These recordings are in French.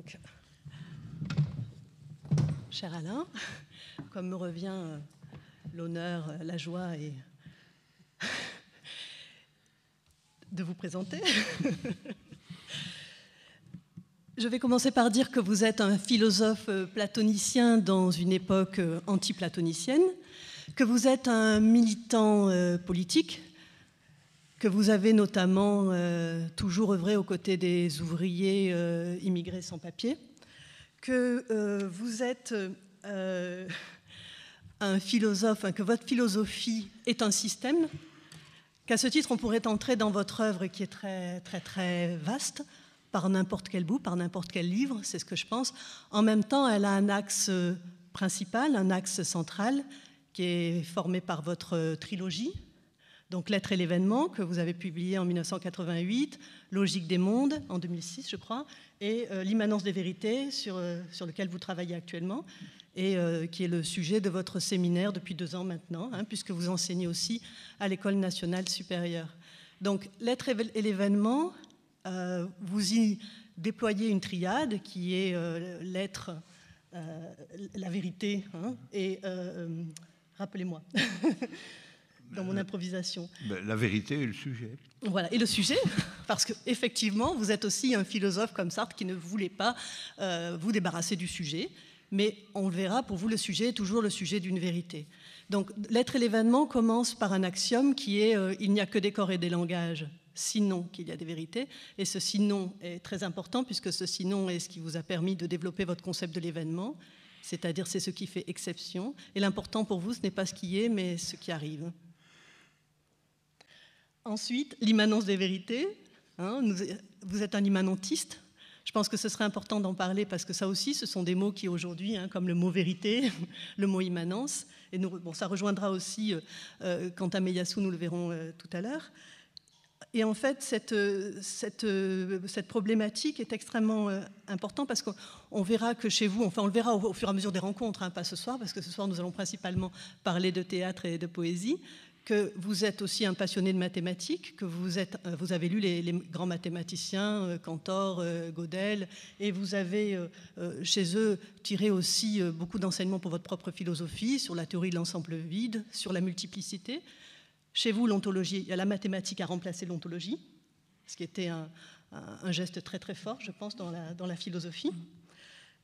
Donc, cher Alain, comme me revient l'honneur, la joie et de vous présenter, je vais commencer par dire que vous êtes un philosophe platonicien dans une époque anti-platonicienne, que vous êtes un militant politique, que vous avez notamment toujours œuvré aux côtés des ouvriers immigrés sans papier, que vous êtes un philosophe, que votre philosophie est un système, qu'à ce titre on pourrait entrer dans votre œuvre qui est très, très, très vaste, par n'importe quel bout, par n'importe quel livre, c'est ce que je pense. En même temps, elle a un axe principal, un axe central, qui est formé par votre trilogie, donc L'être et l'événement, que vous avez publié en 1988, Logique des mondes, en 2006, je crois, et L'immanence des vérités, sur lequel vous travaillez actuellement, et qui est le sujet de votre séminaire depuis 2 ans maintenant, puisque vous enseignez aussi à l'École nationale supérieure. Donc, L'être et l'événement, vous y déployez une triade qui est l'être, la vérité, et rappelez-moi, dans mon improvisation. La vérité et le sujet. Voilà, et le sujet, parce qu'effectivement, vous êtes aussi un philosophe comme Sartre qui ne voulait pas vous débarrasser du sujet, mais on le verra, pour vous, le sujet est toujours le sujet d'une vérité. Donc, L'être et l'événement commence par un axiome qui est « il n'y a que des corps et des langages ». Sinon qu'il y a des vérités, et ce sinon est très important puisque ce sinon est ce qui vous a permis de développer votre concept de l'événement, c'est-à-dire c'est ce qui fait exception, et l'important pour vous ce n'est pas ce qui est mais ce qui arrive. Ensuite, l'immanence des vérités, vous êtes un immanentiste, je pense que ce serait important d'en parler parce que ça aussi ce sont des mots qui aujourd'hui, comme le mot vérité, le mot immanence, et ça rejoindra aussi Quentin Meillassoux, nous le verrons tout à l'heure. Et en fait, cette problématique est extrêmement importante parce qu'on verra que chez vous, enfin on le verra au fur et à mesure des rencontres, pas ce soir, parce que ce soir nous allons principalement parler de théâtre et de poésie, que vous êtes aussi un passionné de mathématiques, que vous avez lu les grands mathématiciens, Cantor, Gödel, et vous avez chez eux tiré aussi beaucoup d'enseignements pour votre propre philosophie, sur la théorie de l'ensemble vide, sur la multiplicité. Chez vous, l'ontologie, il y a la mathématique à remplacer l'ontologie, ce qui était un geste très très fort, je pense, dans la philosophie.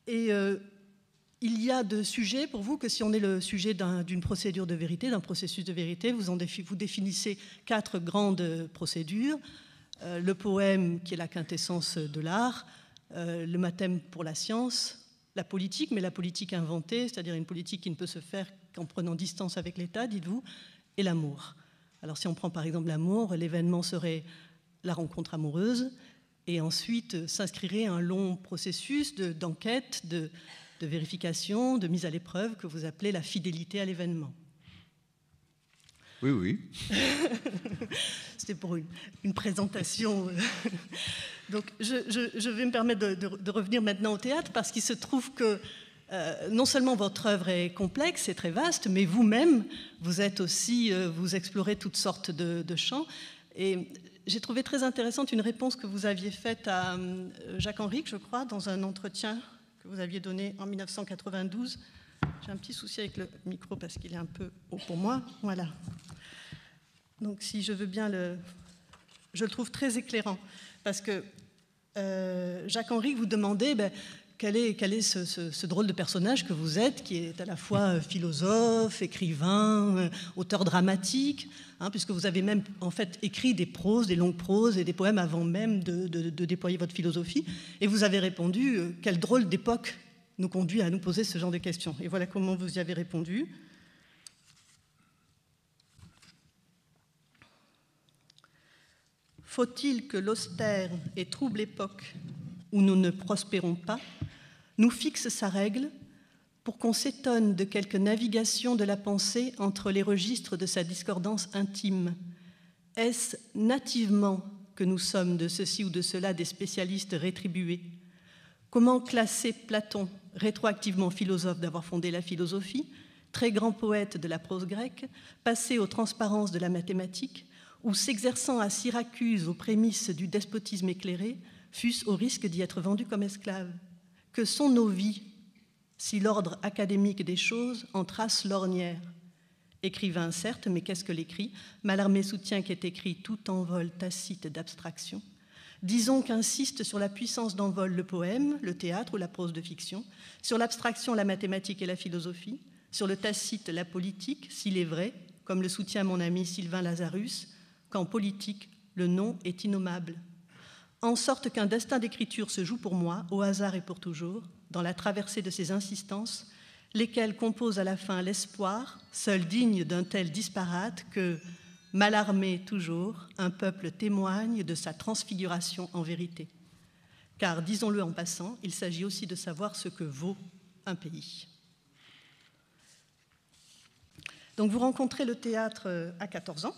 Et il y a de sujets pour vous que si on est le sujet d'une procédure de vérité, d'un processus de vérité, vous définissez 4 grandes procédures. Le poème, qui est la quintessence de l'art, le mathème pour la science, la politique, mais la politique inventée, c'est-à-dire une politique qui ne peut se faire qu'en prenant distance avec l'État, dites-vous, et l'amour. Alors si on prend par exemple l'amour, l'événement serait la rencontre amoureuse et ensuite s'inscrirait un long processus d'enquête, de vérification, de mise à l'épreuve que vous appelez la fidélité à l'événement. Oui, oui. C'était pour une présentation. Donc je vais me permettre de revenir maintenant au théâtre parce qu'il se trouve que non seulement votre œuvre est complexe et très vaste, mais vous-même, vous êtes aussi, vous explorez toutes sortes de champs. Et j'ai trouvé très intéressante une réponse que vous aviez faite à Jacques Henrique, je crois, dans un entretien que vous aviez donné en 1992. J'ai un petit souci avec le micro parce qu'il est un peu haut pour moi. Voilà. Donc si je veux bien je le trouve très éclairant parce que Jacques Henrique vous demandait... Quel est ce drôle de personnage que vous êtes, qui est à la fois philosophe, écrivain, auteur dramatique, puisque vous avez même en fait écrit des proses, des longues proses et des poèmes avant même de déployer votre philosophie. Et vous avez répondu quelle drôle d'époque nous conduit à nous poser ce genre de questions. Et voilà comment vous y avez répondu. Faut-il que l'austère et trouble époque où nous ne prospérons pas nous fixe sa règle pour qu'on s'étonne de quelque navigation de la pensée entre les registres de sa discordance intime? Est-ce nativement que nous sommes de ceci ou de cela des spécialistes rétribués? Comment classer Platon, rétroactivement philosophe d'avoir fondé la philosophie, très grand poète de la prose grecque, passé aux transparences de la mathématique, ou s'exerçant à Syracuse aux prémices du despotisme éclairé, fût-ce au risque d'y être vendu comme esclave? Que sont nos vies si l'ordre académique des choses en trace l'ornière? Écrivain, certes, mais qu'est-ce que l'écrit? Mallarmé soutient qu'est écrit tout envol tacite d'abstraction. Disons qu'insiste sur la puissance d'envol le poème, le théâtre ou la prose de fiction, sur l'abstraction la mathématique et la philosophie, sur le tacite la politique, s'il est vrai, comme le soutient mon ami Sylvain Lazarus, qu'en politique, le nom est innommable. En sorte qu'un destin d'écriture se joue pour moi, au hasard et pour toujours, dans la traversée de ces insistances, lesquelles composent à la fin l'espoir, seul digne d'un tel disparate que, Mallarmé toujours, un peuple témoigne de sa transfiguration en vérité. Car, disons-le en passant, il s'agit aussi de savoir ce que vaut un pays. Donc vous rencontrez le théâtre à 14 ans.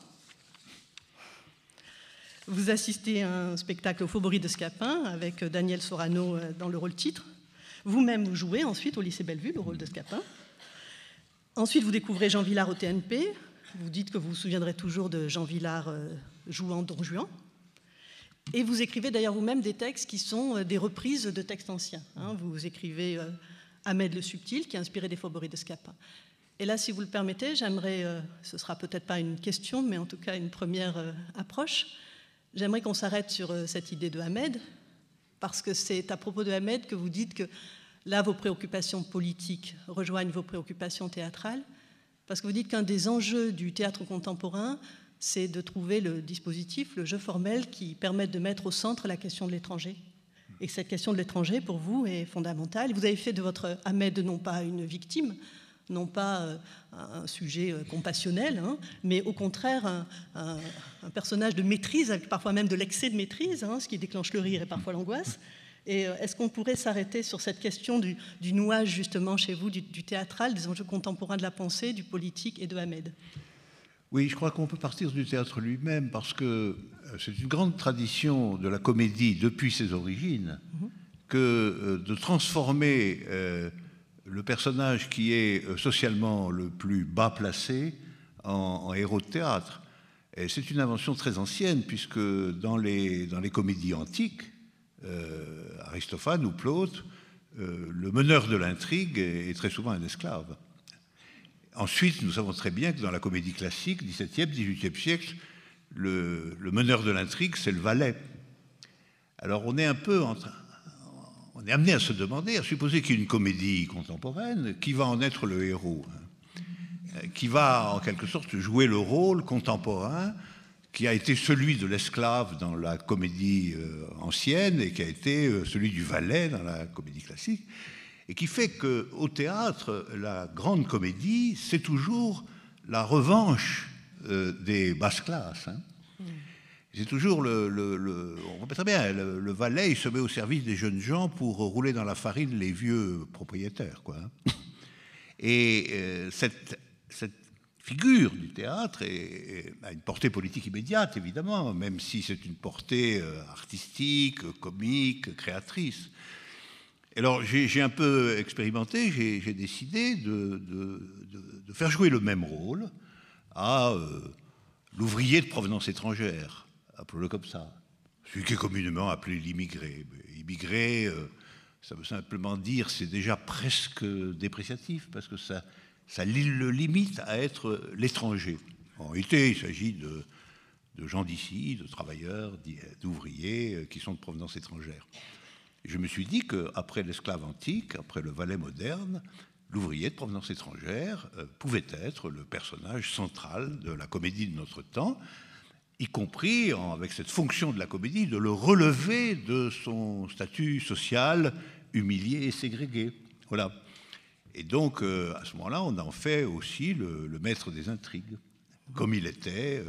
Vous assistez à un spectacle au Faubourg de Scapin avec Daniel Sorano dans le rôle titre. Vous-même, vous jouez ensuite au lycée Bellevue le rôle de Scapin. Ensuite, vous découvrez Jean Vilar au TNP. Vous dites que vous vous souviendrez toujours de Jean Vilar jouant Don Juan. Et vous écrivez d'ailleurs vous-même des textes qui sont des reprises de textes anciens. Vous écrivez Ahmed le Subtil, qui est inspiré des Faubourgs de Scapin. Et là, si vous le permettez, j'aimerais, ce sera peut-être pas une question, mais en tout cas une première approche, j'aimerais qu'on s'arrête sur cette idée de Ahmed, parce que c'est à propos de Ahmed que vous dites que là, vos préoccupations politiques rejoignent vos préoccupations théâtrales, parce que vous dites qu'un des enjeux du théâtre contemporain, c'est de trouver le dispositif, le jeu formel qui permette de mettre au centre la question de l'étranger. Et que cette question de l'étranger, pour vous, est fondamentale. Vous avez fait de votre Ahmed non pas une victime, non pas un sujet compassionnel, mais au contraire un personnage de maîtrise, avec parfois même de l'excès de maîtrise, ce qui déclenche le rire et parfois l'angoisse. Et est-ce qu'on pourrait s'arrêter sur cette question du nouage, justement, chez vous, du théâtral, des enjeux contemporains de la pensée, du politique et de Ahmed? Oui, je crois qu'on peut partir du théâtre lui-même, parce que c'est une grande tradition de la comédie depuis ses origines, que de transformer le personnage qui est socialement le plus bas placé en héros de théâtre. Et c'est une invention très ancienne, puisque dans les comédies antiques, Aristophane ou Plaute, le meneur de l'intrigue est très souvent un esclave. Ensuite, nous savons très bien que dans la comédie classique, 17e, 18e siècle, le meneur de l'intrigue, c'est le valet. Alors on est on est amené à se demander, à supposer qu'il y a une comédie contemporaine, qui va en être le héros, qui va en quelque sorte jouer le rôle contemporain qui a été celui de l'esclave dans la comédie ancienne et qui a été celui du valet dans la comédie classique, et qui fait qu'au théâtre, la grande comédie, c'est toujours la revanche des basses classes. C'est toujours on voit très bien, le valet, il se met au service des jeunes gens pour rouler dans la farine les vieux propriétaires, quoi. Et cette figure du théâtre a une portée politique immédiate, évidemment, même si c'est une portée artistique, comique, créatrice. Alors, j'ai un peu expérimenté, j'ai décidé de faire jouer le même rôle à l'ouvrier de provenance étrangère, appelons-le comme ça, celui qui est communément appelé l'immigré. Immigré, ça veut simplement dire, c'est déjà presque dépréciatif, parce que ça le limite à être l'étranger. En réalité, il s'agit de gens d'ici, de travailleurs, d'ouvriers qui sont de provenance étrangère. Et je me suis dit qu'après l'esclave antique, après le valet moderne, l'ouvrier de provenance étrangère pouvait être le personnage central de la comédie de notre temps, y compris avec cette fonction de la comédie de le relever de son statut social humilié et ségrégué. Voilà. Et donc, à ce moment-là, on en fait aussi le maître des intrigues, comme il était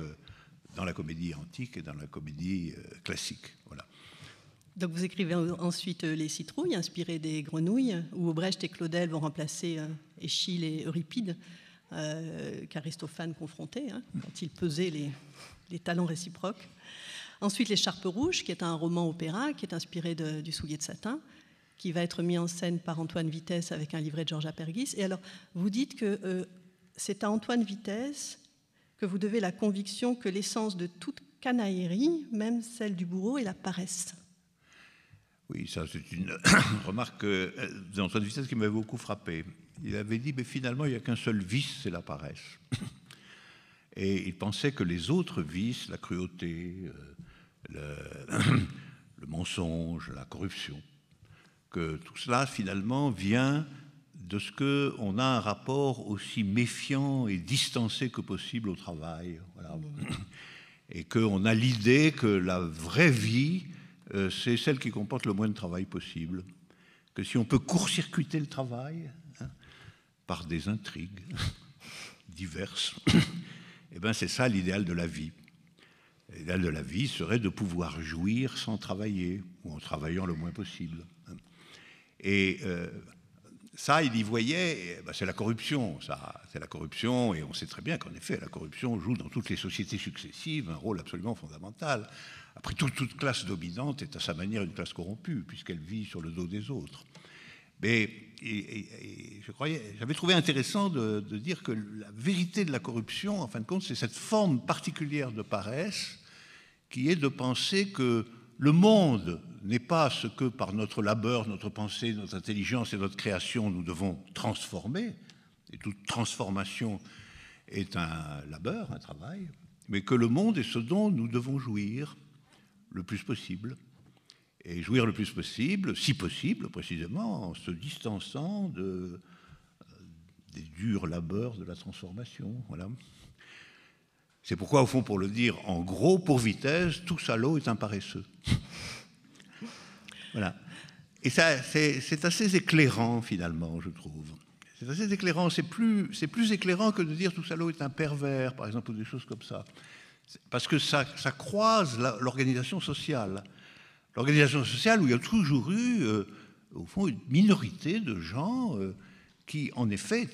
dans la comédie antique et dans la comédie classique. Voilà. Donc vous écrivez ensuite Les Citrouilles, inspirées des Grenouilles, où Brecht et Claudel vont remplacer Échille et Euripide, qu'Aristophane confrontait, quand il pesait les talents réciproques. Ensuite, L'Écharpe rouge, qui est un roman opéra, qui est inspiré du Soulier de satin, qui va être mis en scène par Antoine Vitesse avec un livret de Georges Apergis. Et alors, vous dites que c'est à Antoine Vitesse que vous devez la conviction que l'essence de toute canaillerie, même celle du bourreau, est la paresse. Oui, ça c'est une remarque d'Antoine Vitesse qui m'avait beaucoup frappé. Il avait dit, mais finalement, il n'y a qu'un seul vice, c'est la paresse. Et il pensait que les autres vices, la cruauté, le mensonge, la corruption, que tout cela, finalement, vient de ce qu'on a un rapport aussi méfiant et distancé que possible au travail. Voilà. Et qu'on a l'idée que la vraie vie, c'est celle qui comporte le moins de travail possible. Que si on peut court-circuiter le travail, hein, par des intrigues diverses, eh bien c'est ça l'idéal de la vie. L'idéal de la vie serait de pouvoir jouir sans travailler, ou en travaillant le moins possible. Et ça, il y voyait, ben c'est la corruption, ça, c'est la corruption, et on sait très bien qu'en effet, la corruption joue dans toutes les sociétés successives un rôle absolument fondamental. Après tout, toute classe dominante est à sa manière une classe corrompue, puisqu'elle vit sur le dos des autres. Mais j'avais trouvé intéressant de dire que la vérité de la corruption, en fin de compte, c'est cette forme particulière de paresse qui est de penser que le monde n'est pas ce que par notre labeur, notre pensée, notre intelligence et notre création nous devons transformer, et toute transformation est un labeur, un travail, mais que le monde est ce dont nous devons jouir le plus possible. Et jouir le plus possible, si possible précisément, en se distançant des durs labeurs de la transformation. Voilà. C'est pourquoi, au fond, pour le dire en gros, pour Vitesse, tout salaud est un paresseux. Voilà. Et ça, c'est assez éclairant, finalement, je trouve. C'est assez éclairant. C'est plus éclairant que de dire tout salaud est un pervers, par exemple, ou des choses comme ça. Parce que ça croise l'organisation sociale. L'organisation sociale où il y a toujours eu, au fond, une minorité de gens qui, en effet,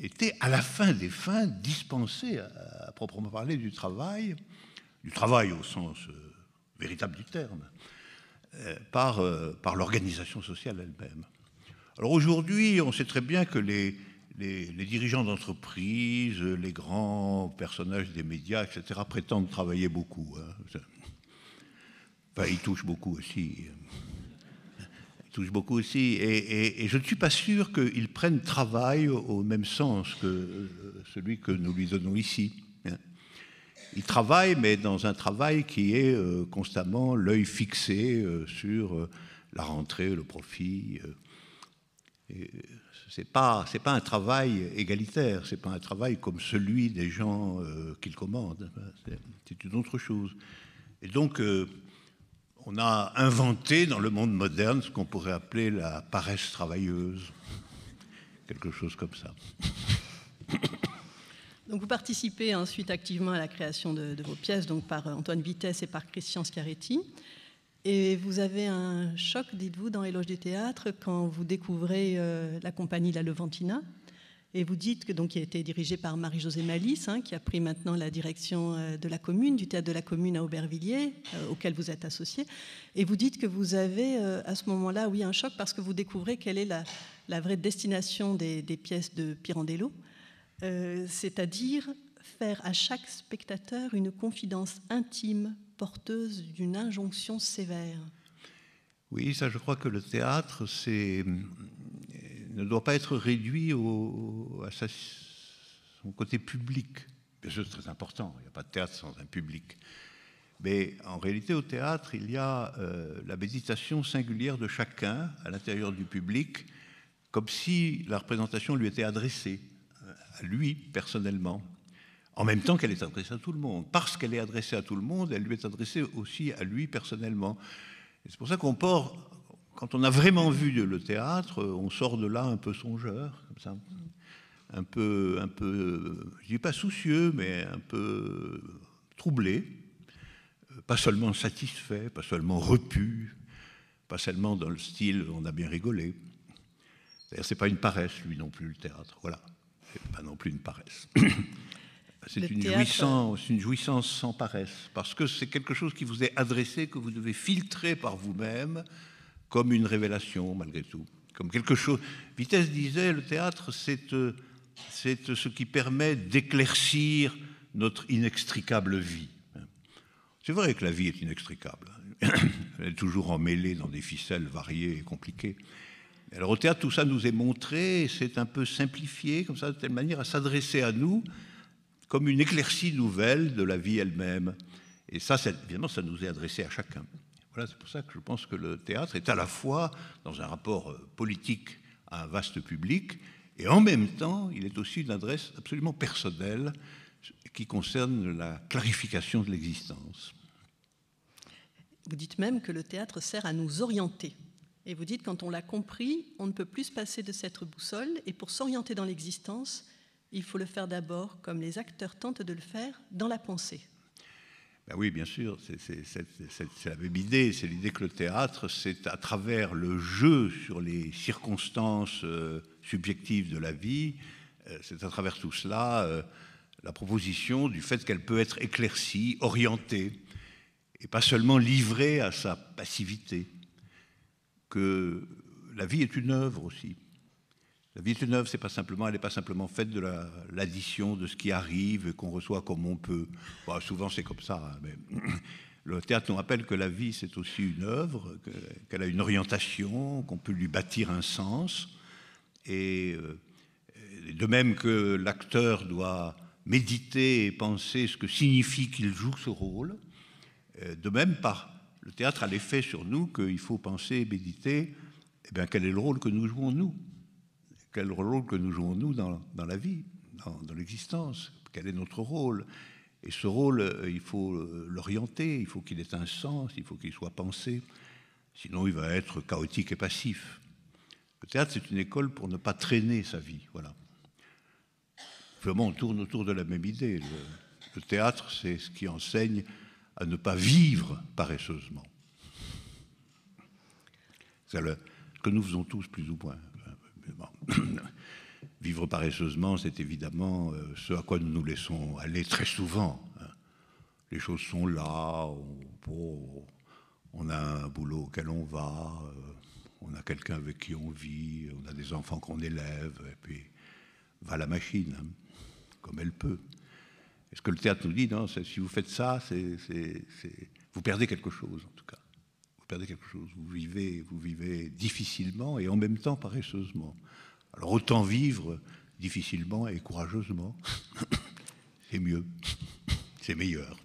étaient à la fin des fins dispensés, à proprement parler, du travail au sens véritable du terme, par l'organisation sociale elle-même. Alors aujourd'hui, on sait très bien que les dirigeants d'entreprise, les grands personnages des médias, etc., prétendent travailler beaucoup. Hein. Enfin, ils touchent beaucoup aussi. Et je ne suis pas sûr qu'ils prennent travail au même sens que celui que nous lui donnons ici. Ils travaillent, mais dans un travail qui est constamment l'œil fixé sur la rentrée, le profit. C'est pas un travail égalitaire, c'est pas un travail comme celui des gens qu'ils commandent. C'est une autre chose. Et donc, on a inventé dans le monde moderne ce qu'on pourrait appeler la paresse travailleuse, quelque chose comme ça. Donc vous participez ensuite activement à la création de vos pièces, donc par Antoine Vitesse et par Christian Schiaretti. Et vous avez un choc, dites-vous, dans Éloge du théâtre, quand vous découvrez la compagnie La Levantina. Et vous dites que donc, qui a été dirigée par Marie-Josée Malice, hein, qui a pris maintenant la direction de la commune, du théâtre de la commune à Aubervilliers, auquel vous êtes associé. Et vous dites que vous avez à ce moment-là, oui, un choc parce que vous découvrez quelle est la vraie destination des pièces de Pirandello, c'est-à-dire faire à chaque spectateur une confidence intime, porteuse d'une injonction sévère. Oui, ça, je crois que le théâtre, ne doit pas être réduit à son côté public. Bien sûr, c'est très important, il n'y a pas de théâtre sans un public. Mais en réalité, au théâtre, il y a la méditation singulière de chacun à l'intérieur du public, comme si la représentation lui était adressée, à lui personnellement, en même temps qu'elle est adressée à tout le monde. Parce qu'elle est adressée à tout le monde, elle lui est adressée aussi à lui personnellement. Et c'est pour ça quand on a vraiment vu le théâtre, on sort de là un peu songeur, comme ça, un peu, je dis pas soucieux, mais un peu troublé, pas seulement satisfait, pas seulement repu, pas seulement dans le style on a bien rigolé. C'est-à-dire, c'est pas une paresse, lui non plus, le théâtre. Voilà, c'est pas non plus une paresse. C'est une jouissance sans paresse, parce que c'est quelque chose qui vous est adressé, que vous devez filtrer par vous-même, comme une révélation, malgré tout. Comme quelque chose. Vitesse disait, le théâtre, c'est ce qui permet d'éclaircir notre inextricable vie. C'est vrai que la vie est inextricable. elle est toujours emmêlée dans des ficelles variées et compliquées. Alors au théâtre, tout ça nous est montré, c'est un peu simplifié, comme ça, de telle manière à s'adresser à nous comme une éclaircie nouvelle de la vie elle-même. Et ça, évidemment, ça nous est adressé à chacun. Voilà, c'est pour ça que je pense que le théâtre est à la fois dans un rapport politique à un vaste public, et en même temps, il est aussi une adresse absolument personnelle qui concerne la clarification de l'existence. Vous dites même que le théâtre sert à nous orienter. Et vous dites, quand on l'a compris, on ne peut plus se passer de cette boussole, et pour s'orienter dans l'existence, il faut le faire d'abord, comme les acteurs tentent de le faire, dans la pensée. Ben oui, bien sûr, c'est la même idée. C'est l'idée que le théâtre, c'est à travers le jeu sur les circonstances subjectives de la vie, c'est à travers tout cela la proposition du fait qu'elle peut être éclaircie, orientée, et pas seulement livrée à sa passivité. Que la vie est une œuvre aussi. La vie est une œuvre, elle n'est pas simplement faite de l'addition de ce qui arrive et qu'on reçoit comme on peut. Bon, souvent c'est comme ça, hein, mais le théâtre nous rappelle que la vie c'est aussi une œuvre, qu'elle a une orientation, qu'on peut lui bâtir un sens. Et de même que l'acteur doit méditer et penser ce que signifie qu'il joue ce rôle, de même le théâtre a l'effet sur nous qu'il faut penser et méditer quel est le rôle que nous jouons nous. Quel rôle que nous jouons nous dans la vie, dans l'existence, quel est notre rôle. Et ce rôle, il faut l'orienter, il faut qu'il ait un sens, il faut qu'il soit pensé, sinon il va être chaotique et passif. Le théâtre, c'est une école pour ne pas traîner sa vie, voilà. Vraiment, on tourne autour de la même idée. Le théâtre, c'est ce qui enseigne à ne pas vivre paresseusement. C'est ce que nous faisons tous, plus ou moins. Vivre paresseusement, c'est évidemment ce à quoi nous nous laissons aller très souvent. Les choses sont là, on a un boulot auquel on va, on a quelqu'un avec qui on vit, on a des enfants qu'on élève, et puis va la machine, hein, comme elle peut. Et ce que le théâtre nous dit, non, si vous faites ça, vous perdez quelque chose, en tout cas. Vous perdez quelque chose, vous vivez difficilement et en même temps paresseusement. Alors autant vivre difficilement et courageusement, c'est mieux, c'est meilleur.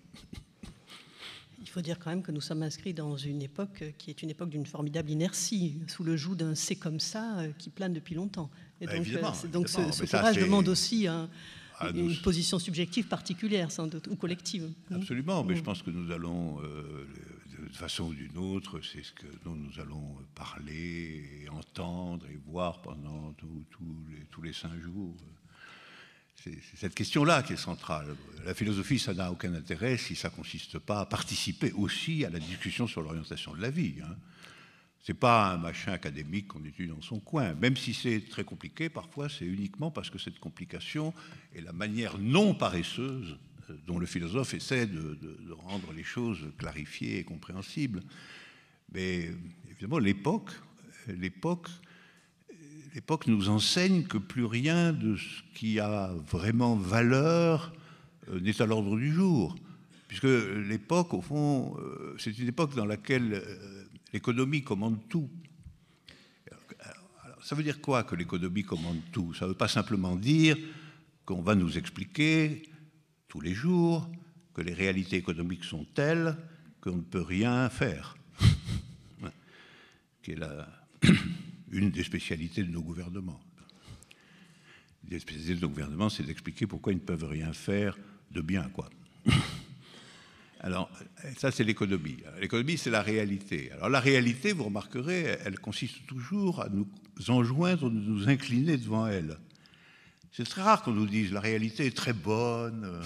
Il faut dire quand même que nous sommes inscrits dans une époque qui est une époque d'une formidable inertie, sous le joug d'un « c'est comme ça » qui plane depuis longtemps. Et donc ce courage demande aussi une position subjective particulière, sans doute, ou collective. Absolument, mais je pense que nous allons, de façon ou d'une autre, c'est ce que nous allons parler et entendre et voir pendant tous les 5 jours. C'est cette question-là qui est centrale. La philosophie, ça n'a aucun intérêt si ça ne consiste pas à participer aussi à la discussion sur l'orientation de la vie. Hein. Ce n'est pas un machin académique qu'on étudie dans son coin. Même si c'est très compliqué, parfois c'est uniquement parce que cette complication est la manière non paresseuse dont le philosophe essaie de rendre les choses clarifiées et compréhensibles. Mais évidemment, l'époque nous enseigne que plus rien de ce qui a vraiment valeur n'est à l'ordre du jour. Puisque l'époque, au fond, c'est une époque dans laquelle l'économie commande tout. Alors, ça veut dire quoi que l'économie commande tout? Ça ne veut pas simplement dire qu'on va nous expliquer tous les jours que les réalités économiques sont telles qu'on ne peut rien faire. Qui est une des spécialités de nos gouvernements. Une des spécialités de nos gouvernements, c'est d'expliquer pourquoi ils ne peuvent rien faire de bien, quoi. Alors, ça, c'est l'économie. L'économie, c'est la réalité. Alors, la réalité, vous remarquerez, elle consiste toujours à nous enjoindre de nous incliner devant elle. C'est très rare qu'on nous dise la réalité est très bonne,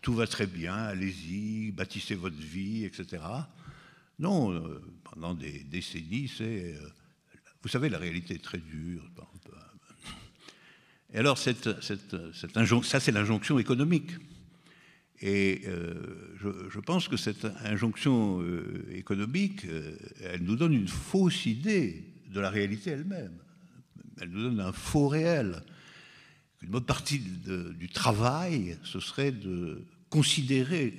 tout va très bien, allez-y, bâtissez votre vie, etc. Non, pendant des décennies, vous savez, la réalité est très dure. Et alors, ça, c'est l'injonction économique. Et je pense que cette injonction économique, elle nous donne une fausse idée de la réalité elle-même. Elle nous donne un faux réel. Une bonne partie du travail, ce serait de considérer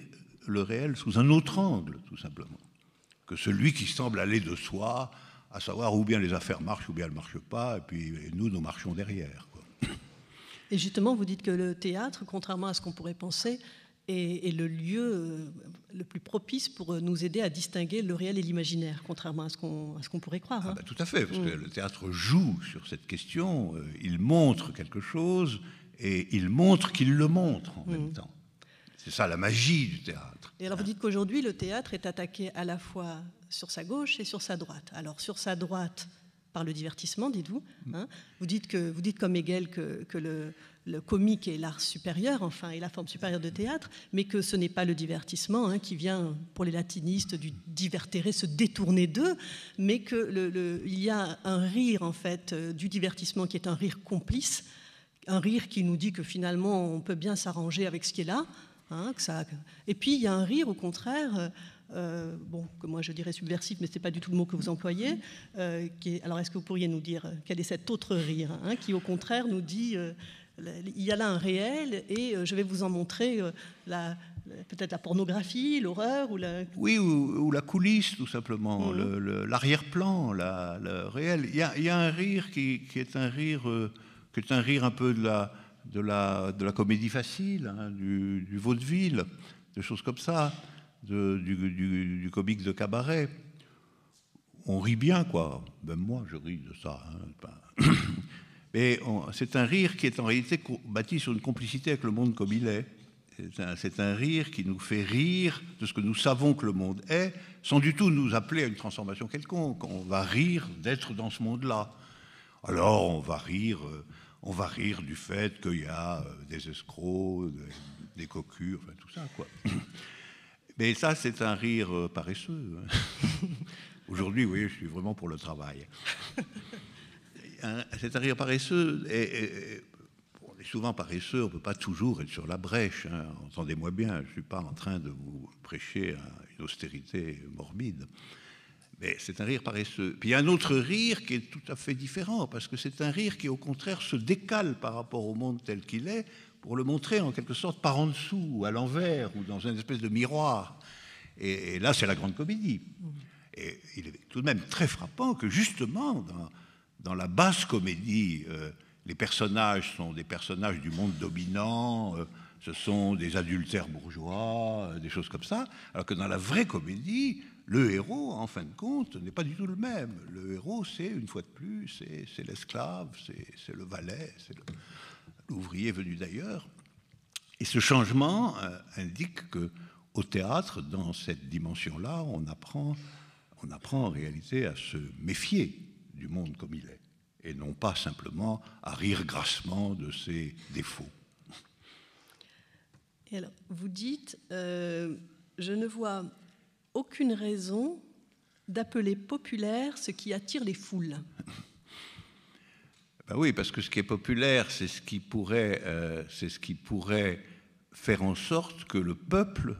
le réel sous un autre angle, tout simplement. que celui qui semble aller de soi, à savoir ou bien les affaires marchent ou bien elles ne marchent pas, et puis nous marchons derrière, quoi. Et justement, vous dites que le théâtre, contrairement à ce qu'on pourrait penser, est le lieu le plus propice pour nous aider à distinguer le réel et l'imaginaire, contrairement à ce qu'on pourrait croire. Hein. Tout à fait, parce que le théâtre joue sur cette question, il montre quelque chose, et il montre qu'il le montre en même temps. C'est ça la magie du théâtre. Et alors vous dites qu'aujourd'hui, le théâtre est attaqué à la fois sur sa gauche et sur sa droite. Alors sur sa droite, par le divertissement, dites-vous. Hein, vous dites comme Hegel que le comique est l'art supérieur, enfin, est la forme supérieure de théâtre, mais que ce n'est pas le divertissement qui vient, pour les latinistes, du divertere, se détourner d'eux, mais qu'il y a un rire, en fait, du divertissement qui est un rire complice, un rire qui nous dit que finalement, on peut bien s'arranger avec ce qui est là. Hein, et puis, il y a un rire, au contraire... que moi je dirais subversif, mais ce n'est pas du tout le mot que vous employez. Alors est-ce que vous pourriez nous dire quel est cet autre rire qui au contraire nous dit il y a là un réel et je vais vous en montrer peut-être la pornographie, l'horreur ou la... Oui, ou la coulisse tout simplement, l'arrière-plan, le réel. Il y a un rire qui est un rire un peu de la comédie facile, hein, du vaudeville, des choses comme ça. Du comique de cabaret. On rit bien, quoi. Même moi, je ris de ça. Hein. Mais c'est un rire qui est en réalité bâti sur une complicité avec le monde comme il est. C'est un rire qui nous fait rire de ce que nous savons que le monde est, sans du tout nous appeler à une transformation quelconque. On va rire d'être dans ce monde-là. Alors, on va rire du fait qu'il y a des escrocs, des cocus, enfin tout ça, quoi. Mais ça, c'est un rire paresseux. Aujourd'hui, oui, je suis vraiment pour le travail. C'est un rire paresseux. Et on est souvent paresseux, on ne peut pas toujours être sur la brèche. Hein. Entendez-moi bien, je ne suis pas en train de vous prêcher une austérité morbide. Mais c'est un rire paresseux. Puis il y a un autre rire qui est tout à fait différent, parce que c'est un rire qui, au contraire, se décale par rapport au monde tel qu'il est, pour le montrer en quelque sorte par en dessous, ou à l'envers, ou dans une espèce de miroir. Et là, c'est la grande comédie. Et il est tout de même très frappant que justement, dans la basse comédie, les personnages sont des personnages du monde dominant, ce sont des adultères bourgeois, des choses comme ça, alors que dans la vraie comédie, le héros, en fin de compte, n'est pas du tout le même. Le héros, c'est, une fois de plus, c'est l'esclave, c'est le valet, c'est l'ouvrier venu d'ailleurs. Et ce changement indique qu'au théâtre, dans cette dimension-là, on apprend en réalité à se méfier du monde comme il est, et non pas simplement à rire grassement de ses défauts. Et alors, vous dites, je ne vois aucune raison d'appeler populaire ce qui attire les foules. Ben oui, parce que ce qui est populaire, c'est ce qui pourrait faire en sorte que le peuple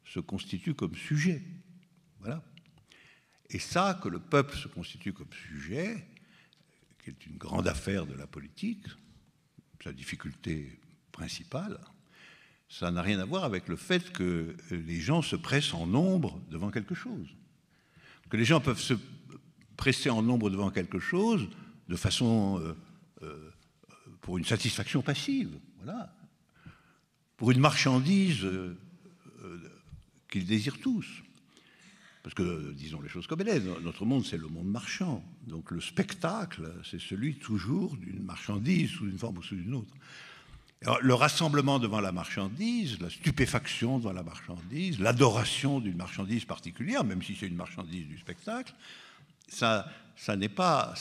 se constitue comme sujet. Voilà. Et ça, que le peuple se constitue comme sujet, qui est une grande affaire de la politique, sa difficulté principale, ça n'a rien à voir avec le fait que les gens se pressent en nombre devant quelque chose. Que les gens peuvent se presser en nombre devant quelque chose de façon... pour une satisfaction passive, voilà. Pour une marchandise qu'ils désirent tous. Parce que, disons les choses comme elles est, notre monde, c'est le monde marchand. Donc le spectacle, c'est celui toujours d'une marchandise, sous une forme ou sous une autre. Alors, le rassemblement devant la marchandise, la stupéfaction devant la marchandise, l'adoration d'une marchandise particulière, même si c'est une marchandise du spectacle, ça n'est pas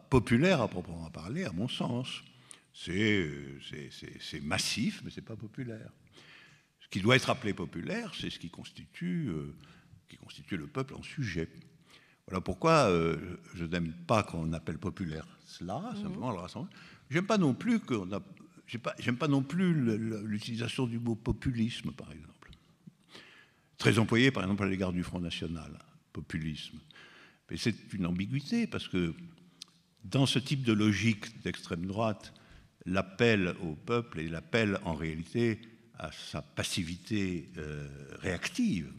populaire à proprement parler, à mon sens. C'est massif, mais ce n'est pas populaire. Ce qui doit être appelé populaire, c'est ce qui constitue le peuple en sujet. Voilà pourquoi je n'aime pas qu'on appelle populaire cela, simplement le rassemblement. J'aime pas non plus l'utilisation du mot populisme, par exemple. Très employé, par exemple, à l'égard du Front National, populisme. Mais c'est une ambiguïté, parce que dans ce type de logique d'extrême droite, l'appel au peuple et l'appel en réalité à sa passivité réactive,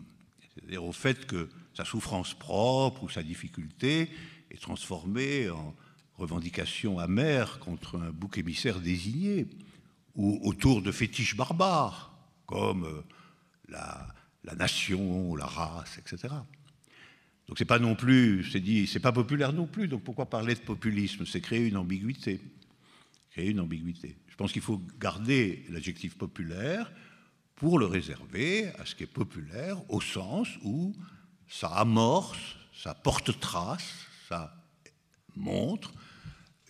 c'est-à-dire au fait que sa souffrance propre ou sa difficulté est transformée en revendication amère contre un bouc émissaire désigné, ou autour de fétiches barbares, comme la nation, la race, etc. Donc c'est pas non plus, c'est pas populaire non plus, donc pourquoi parler de populisme? C'est créer une ambiguïté. Créer une ambiguïté. Je pense qu'il faut garder l'adjectif populaire pour le réserver à ce qui est populaire, au sens où ça amorce, ça porte trace, ça montre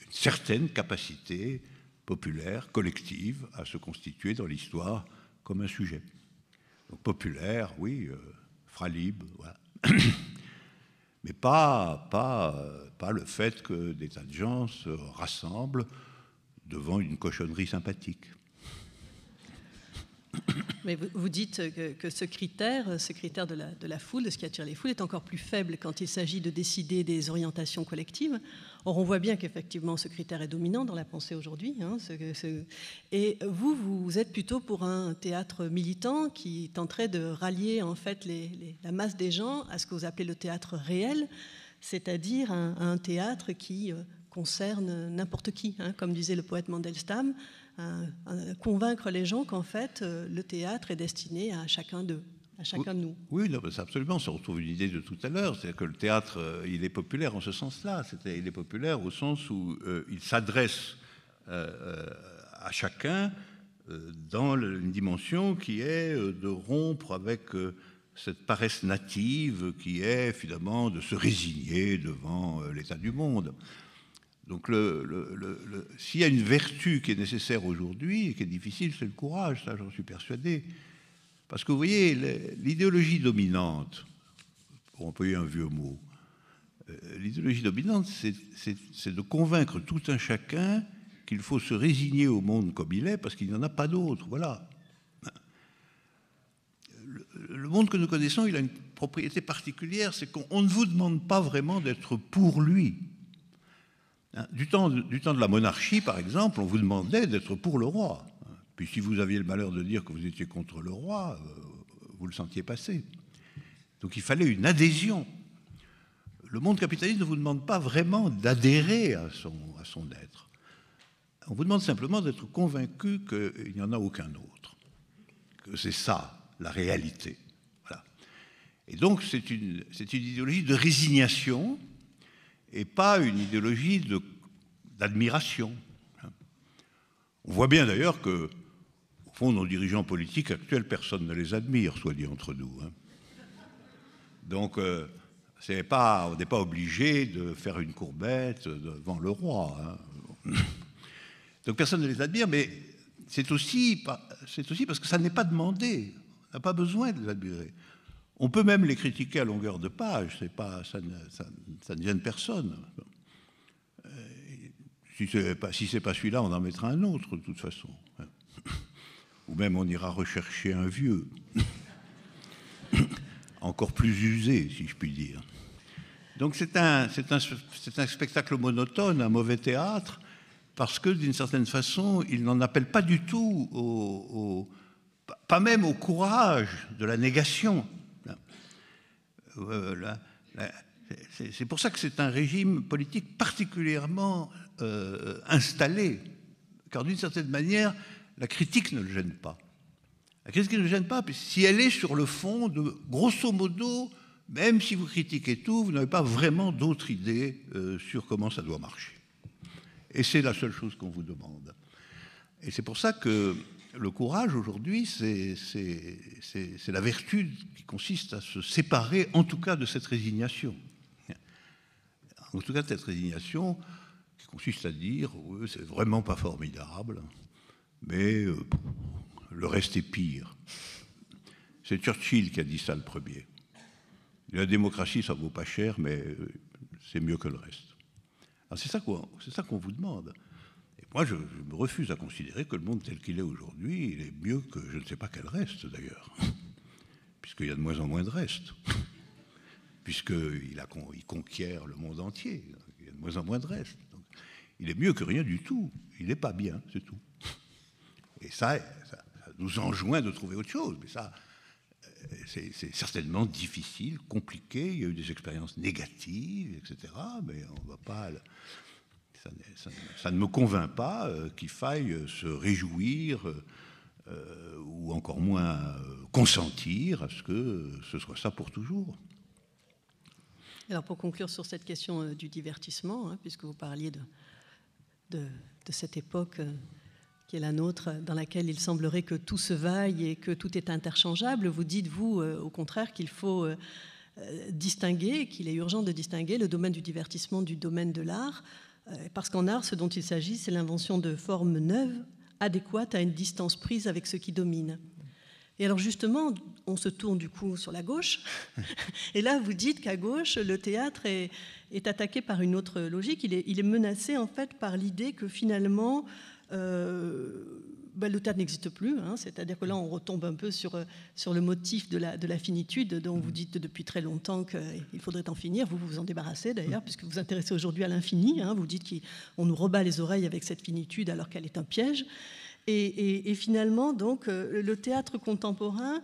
une certaine capacité populaire, collective, à se constituer dans l'histoire comme un sujet. Donc populaire, oui, fralibe, voilà. Mais pas le fait que des tas de gens se rassemblent devant une cochonnerie sympathique. Mais vous dites que ce critère de la foule, de ce qui attire les foules, est encore plus faible quand il s'agit de décider des orientations collectives. Or, on voit bien qu'effectivement, ce critère est dominant dans la pensée aujourd'hui. Et vous êtes plutôt pour un théâtre militant qui tenterait de rallier en fait la masse des gens à ce que vous appelez le théâtre réel, c'est-à-dire un théâtre qui concerne n'importe qui, comme disait le poète Mandelstam. Convaincre les gens qu'en fait, le théâtre est destiné à chacun d'eux, à chacun de nous. Oui, non, c'est absolument, ça retrouve une idée de tout à l'heure, c'est-à-dire que le théâtre, il est populaire en ce sens-là, il est populaire au sens où il s'adresse à chacun dans une dimension qui est de rompre avec cette paresse native qui est finalement de se résigner devant l'état du monde. Donc s'il y a une vertu qui est nécessaire aujourd'hui et qui est difficile, c'est le courage, ça j'en suis persuadé. Parce que vous voyez, l'idéologie dominante, pour employer un vieux mot, l'idéologie dominante, c'est de convaincre tout un chacun qu'il faut se résigner au monde comme il est, parce qu'il n'y en a pas d'autre, voilà. Le monde que nous connaissons, il a une propriété particulière, c'est qu'on ne vous demande pas vraiment d'être pour lui. Du temps de la monarchie, par exemple, on vous demandait d'être pour le roi. Puis si vous aviez le malheur de dire que vous étiez contre le roi, vous le sentiez passer. Donc il fallait une adhésion. Le monde capitaliste ne vous demande pas vraiment d'adhérer à son être. On vous demande simplement d'être convaincu qu'il n'y en a aucun autre, que c'est ça, la réalité. Voilà. Et donc c'est une idéologie de résignation, et pas une idéologie d'admiration. On voit bien d'ailleurs que, au fond, nos dirigeants politiques actuels, personne ne les admire, soit dit entre nous. Donc, on n'est pas obligé de faire une courbette devant le roi. Donc, personne ne les admire, mais c'est aussi parce que ça n'est pas demandé. On n'a pas besoin de les admirer. On peut même les critiquer à longueur de page, ça ne gêne personne. Si c'est pas celui-là, on en mettra un autre, de toute façon. Ou même on ira rechercher un vieux, encore plus usé, si je puis dire. Donc c'est un spectacle monotone, un mauvais théâtre, parce que d'une certaine façon, il n'en appelle pas du tout, pas même au courage de la négation. C'est pour ça que c'est un régime politique particulièrement installé, car d'une certaine manière, la critique ne le gêne pas. La critique ne le gêne pas, si elle est sur le fond de, grosso modo, même si vous critiquez tout, vous n'avez pas vraiment d'autre idée sur comment ça doit marcher. Et c'est la seule chose qu'on vous demande. Et c'est pour ça que le courage, aujourd'hui, c'est la vertu qui consiste à se séparer, en tout cas, de cette résignation. En tout cas, de cette résignation qui consiste à dire oui, c'est vraiment pas formidable, mais le reste est pire. C'est Churchill qui a dit ça le premier. La démocratie, ça vaut pas cher, mais c'est mieux que le reste. Alors c'est ça qu'on vous demande. Et moi, je me refuse à considérer que le monde tel qu'il est aujourd'hui, il est mieux que je ne sais pas quel reste, d'ailleurs, puisqu'il y a de moins en moins de reste, puisqu'il conquiert le monde entier, il y a de moins en moins de reste. Donc, il est mieux que rien du tout. Il n'est pas bien, c'est tout. Et ça nous enjoint de trouver autre chose. Mais ça, c'est certainement difficile, compliqué, il y a eu des expériences négatives, etc., mais on ne va pas... Ça ne me convainc pas qu'il faille se réjouir ou encore moins consentir à ce que ce soit ça pour toujours. Alors pour conclure sur cette question du divertissement, puisque vous parliez de cette époque qui est la nôtre, dans laquelle il semblerait que tout se vaille et que tout est interchangeable, vous dites, vous, au contraire, qu'il faut distinguer, qu'il est urgent de distinguer le domaine du divertissement du domaine de l'art, parce qu'en art, ce dont il s'agit, c'est l'invention de formes neuves, adéquates à une distance prise avec ce qui domine. Et alors justement, on se tourne du coup sur la gauche, et là vous dites qu'à gauche, le théâtre est attaqué par une autre logique, il est menacé en fait par l'idée que finalement le théâtre n'existe plus, c'est-à-dire que là on retombe un peu sur le motif de la finitude dont vous dites depuis très longtemps qu'il faudrait en finir, vous vous en débarrassez d'ailleurs, puisque vous vous intéressez aujourd'hui à l'infini, vous dites qu'on nous rebat les oreilles avec cette finitude alors qu'elle est un piège. Et finalement, donc, le théâtre contemporain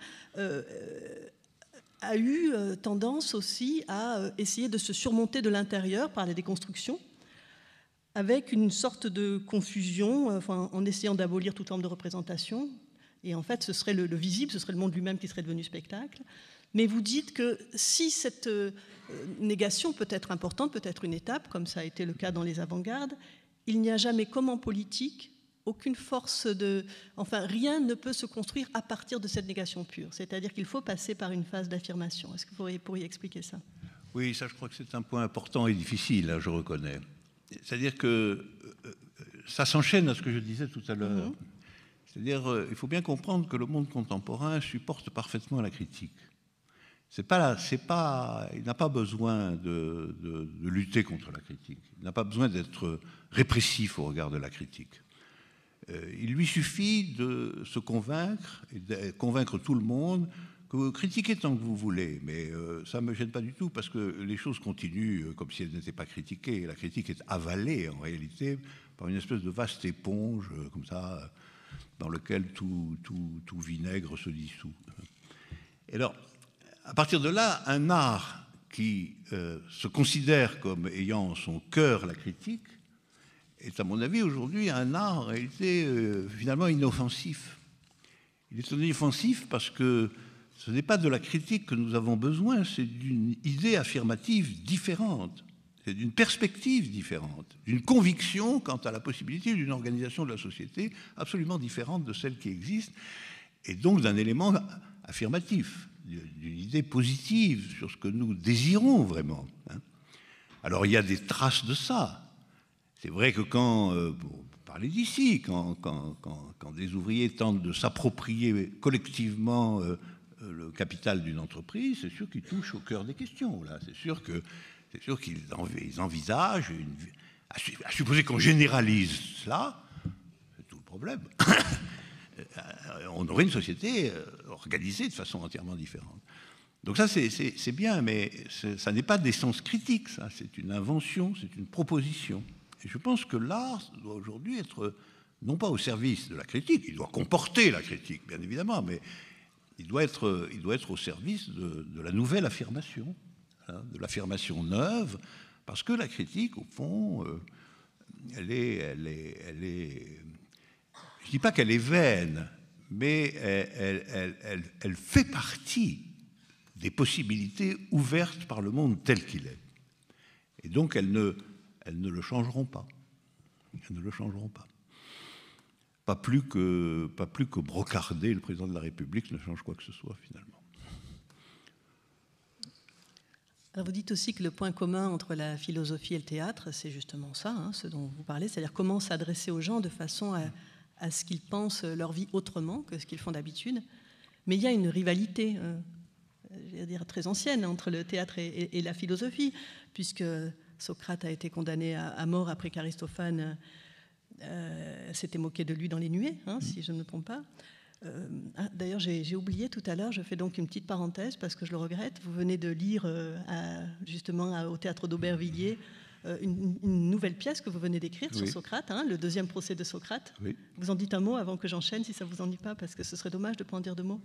a eu tendance aussi à essayer de se surmonter de l'intérieur par la déconstruction, avec une sorte de confusion, en essayant d'abolir toute forme de représentation. Et en fait, ce serait le visible, ce serait le monde lui-même qui serait devenu spectacle. Mais vous dites que si cette négation peut être importante, peut être une étape, comme ça a été le cas dans les avant-gardes, il n'y a jamais, comme en politique, aucune force rien ne peut se construire à partir de cette négation pure. C'est-à-dire qu'il faut passer par une phase d'affirmation. Est-ce que vous pourriez expliquer ça? Oui, ça, je crois que c'est un point important et difficile, je reconnais. C'est-à-dire que ça s'enchaîne à ce que je disais tout à l'heure. C'est-à-dire, il faut bien comprendre que le monde contemporain supporte parfaitement la critique. Il n'a pas besoin de lutter contre la critique. Il n'a pas besoin d'être répressif au regard de la critique. Il lui suffit de se convaincre, et de convaincre tout le monde que vous critiquez tant que vous voulez, mais ça ne me gêne pas du tout parce que les choses continuent comme si elles n'étaient pas critiquées. La critique est avalée en réalité par une espèce de vaste éponge comme ça, dans lequel tout vinaigre se dissout. Et alors, à partir de là, un art qui se considère comme ayant en son cœur la critique est, à mon avis, aujourd'hui un art en réalité finalement inoffensif. Il est inoffensif parce que ce n'est pas de la critique que nous avons besoin, c'est d'une idée affirmative différente, c'est d'une perspective différente, d'une conviction quant à la possibilité d'une organisation de la société absolument différente de celle qui existe, et donc d'un élément affirmatif, d'une idée positive sur ce que nous désirons vraiment. Alors il y a des traces de ça. C'est vrai que quand, pour parler d'ici, quand des ouvriers tentent de s'approprier collectivement le capital d'une entreprise, c'est sûr qu'ils touchent au cœur des questions. Là. C'est sûr qu'ils envisagent, à supposer qu'on généralise cela, c'est tout le problème. On aurait une société organisée de façon entièrement différente. Donc ça, c'est bien, mais ça n'est pas d'essence critique, ça. C'est une invention, c'est une proposition. Et je pense que l'art doit aujourd'hui être, non pas au service de la critique, il doit comporter la critique, bien évidemment, mais il doit être au service de la nouvelle affirmation, de l'affirmation neuve, parce que la critique, au fond, elle est je ne dis pas qu'elle est vaine, mais elle fait partie des possibilités ouvertes par le monde tel qu'il est. Et donc, elles ne le changeront pas. Elles ne le changeront pas. Pas plus que brocarder le président de la République ne change quoi que ce soit, finalement. Alors vous dites aussi que le point commun entre la philosophie et le théâtre, c'est justement ça, ce dont vous parlez, c'est-à-dire comment s'adresser aux gens de façon à ce qu'ils pensent leur vie autrement que ce qu'ils font d'habitude. Mais il y a une rivalité, je vais dire très ancienne, entre le théâtre et la philosophie, puisque Socrate a été condamné à mort après qu'Aristophane s'était moqué de lui dans les Nuées, si je ne me trompe pas. D'ailleurs, j'ai oublié tout à l'heure, je fais donc une petite parenthèse parce que je le regrette. Vous venez de lire justement au théâtre d'Aubervilliers une nouvelle pièce que vous venez d'écrire sur Socrate, le deuxième procès de Socrate. Oui. Vous en dites un mot avant que j'enchaîne, si ça ne vous ennuie pas, parce que ce serait dommage de ne pas en dire deux mots.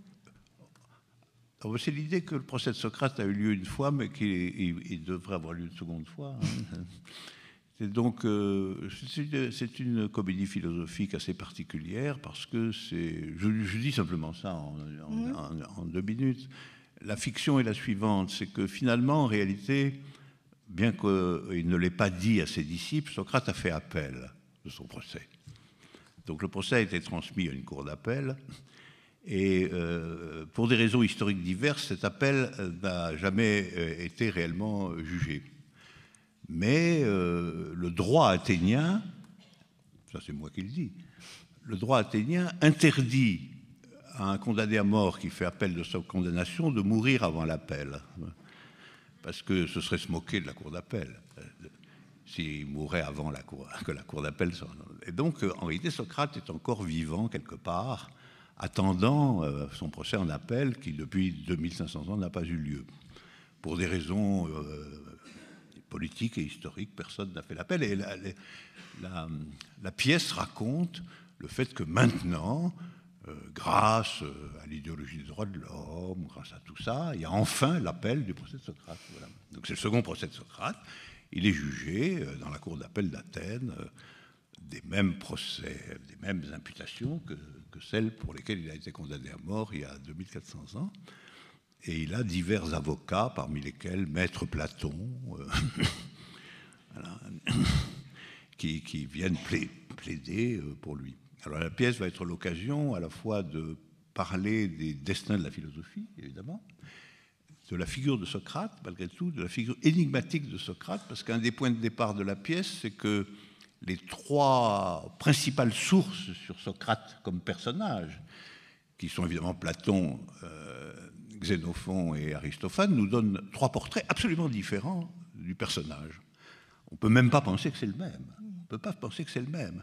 C'est l'idée que le procès de Socrate a eu lieu une fois, mais qu'il devrait avoir lieu une seconde fois. Donc, c'est une comédie philosophique assez particulière parce que je dis simplement ça en 2 minutes. La fiction est la suivante, c'est que finalement, en réalité, bien qu'il ne l'ait pas dit à ses disciples, Socrate a fait appel de son procès. Donc le procès a été transmis à une cour d'appel et pour des raisons historiques diverses, cet appel n'a jamais été réellement jugé. Mais le droit athénien, ça c'est moi qui le dis, le droit athénien interdit à un condamné à mort qui fait appel de sa condamnation de mourir avant l'appel, parce que ce serait se moquer de la cour d'appel s'il mourait avant que la cour d'appel soit. Et donc en réalité Socrate est encore vivant quelque part, attendant son procès en appel qui depuis 2500 ans n'a pas eu lieu. Pour des raisons politique et historique, personne n'a fait l'appel. Et la pièce raconte le fait que maintenant, grâce à l'idéologie des droits de l'homme, grâce à tout ça, il y a enfin l'appel du procès de Socrate. Voilà. Donc c'est le second procès de Socrate. Il est jugé dans la cour d'appel d'Athènes des mêmes procès, des mêmes imputations que celles pour lesquelles il a été condamné à mort il y a 2400 ans. Et il a divers avocats, parmi lesquels Maître Platon, voilà, qui viennent plaider pour lui. Alors la pièce va être l'occasion à la fois de parler des destins de la philosophie, évidemment, de la figure de Socrate, malgré tout, de la figure énigmatique de Socrate, parce qu'un des points de départ de la pièce, c'est que les 3 principales sources sur Socrate comme personnage, qui sont évidemment Platon, Xénophon et Aristophane, nous donnent 3 portraits absolument différents du personnage. On ne peut même pas penser que c'est le même. On ne peut pas penser que c'est le même.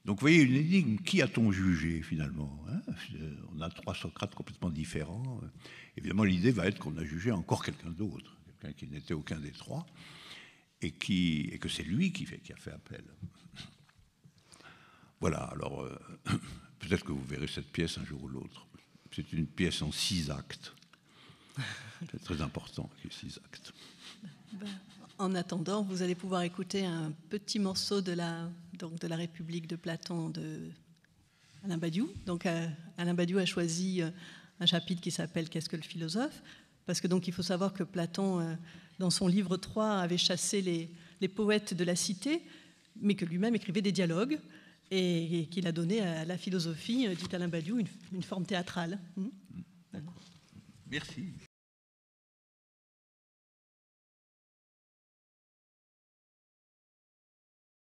Donc vous voyez une énigme, qui a-t-on jugé finalement, hein? On a 3 Socrates complètement différents. Évidemment, l'idée va être qu'on a jugé encore quelqu'un d'autre, quelqu'un qui n'était aucun des 3, et que c'est lui qui a fait appel. Voilà, alors peut-être que vous verrez cette pièce un jour ou l'autre. C'est une pièce en 6 actes. C'est très important, 6 actes. En attendant, vous allez pouvoir écouter un petit morceau de la République de Platon de Alain Badiou. Donc Alain Badiou a choisi un chapitre qui s'appelle « Qu'est-ce que le philosophe ?» Parce que donc il faut savoir que Platon, dans son livre 3, avait chassé les poètes de la cité, mais que lui-même écrivait des dialogues et qu'il a donné à la philosophie, dit Alain Badiou, une forme théâtrale. D'accord. Merci.